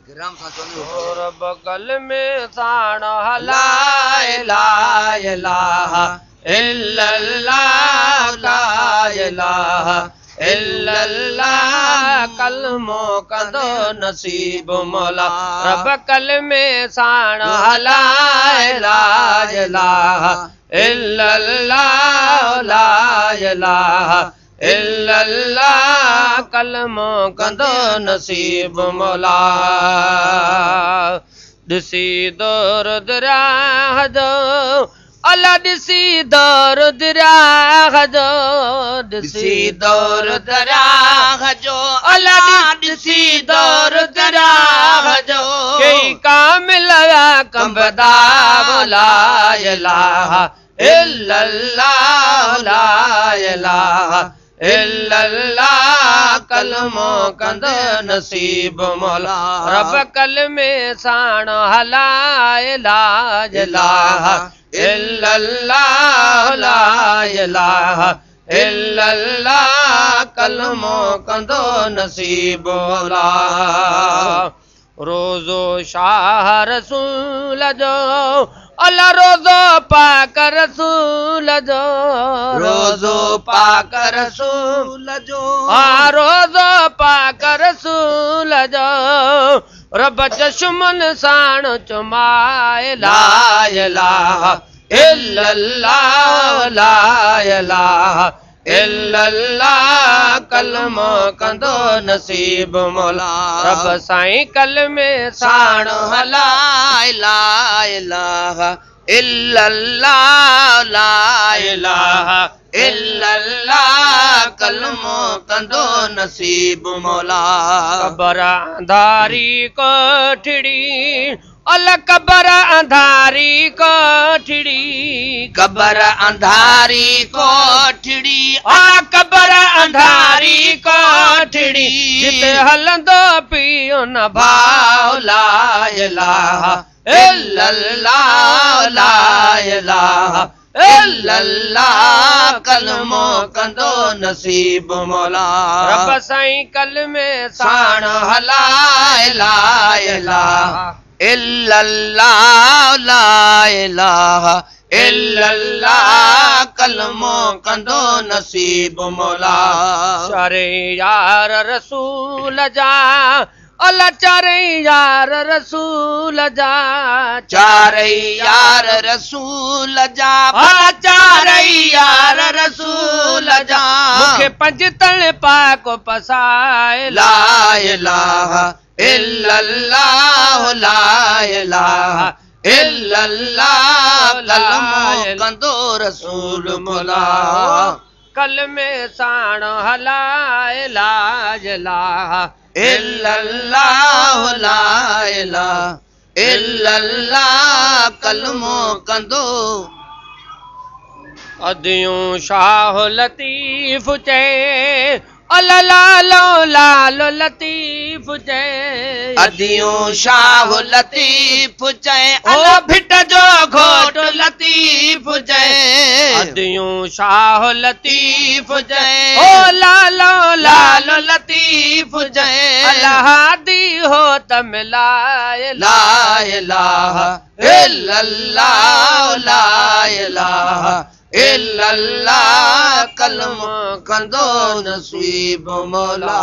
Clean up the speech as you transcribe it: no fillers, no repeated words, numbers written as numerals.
Gram सा चोने और बगल में साण ला इलाहा इलाहा इल्लल्लाह ला इलाहा इल्लल्लाह कलमो कंदो नसीब मौला रब कल में साण ला इलाहा इलाहा इल्लल्लाह ला इलाहा इल्लल्लाह कलमो कंदो नसीब मौला दिसी दर्द राह जो अल्लाह दिसी दर्द राह जो दिसी दर्द राह जो अल्लाह दिसी दर्द राह जो कई कामिल कंबदा ला इलाहा इल्लल्लाह ला इलाहा इल्लल्लाह कलमो कंदो नसीब मौला रब कल में साण ला इलाहा इल्लल्लाह ला इलाहा इल्लल्लाह कलमो कंदो नसीब मौला रोज़ो शाह रसूल जो अल्लाह रोज़ो पाक रसूल जो रोज़ो पाक रसूल जो हाँ रोज़ो पाक रसूल जो रब चश्मन साण चुमाए ला इलाहा इल्लल्लाह ला इलाहा इल्लल्लाह कलमो कंदो नसीब मौला रब साईं कल में साण ला इलाहा इलाहा इल्लल्लाह ला इलाहा इल्लल्लाह कलमो कंदो नसीब मौला कबर अंधारी कोठड़ी अल्लाह cover Andhari कोठड़ी cover Andhari कोठड़ी cover Andhari कोठड़ी जिते हलंदो पियो न भाव ला इलाहा इल्लल्लाह ला इलाहा इल्लल्लाह कलमो कंदो नसीब मौला रब साईं कल में साण ला इलाहा इल्लल्लाह ला इलाहा इल्लल्लाह कलमो कंदो नसीब मौला चारे यार रसूल जा अल्लाह चारे यार रसूल जा चारे यार रसूल जा अल्लाह चारे यार रसूल जा मुखे पंज तन पाक पसाए ला इलाहा इल्लल्लाह ला इलाहा इल्लल्लाह कलमो कंदो रसूल मौला कल में साण ला इलाहा इल्लल्लाह ला इलाहा इल्लल्लाह कलमो कंदो अदियूं शाह लतीफ चए अल्लाह लालो लालो लतीफ चए अदियूं शाह लतीफ चए अल्लाह भिट जो घोट लतीफ चए अदियूं शाह लतीफ चए ओ लालो लालो लतीफ चए अल्लाह हादी हो तमिलाए ला इलाहा इल्लल्लाह ला इलाहा इल्लल्लाह कलमो कंदो नसीब मौला।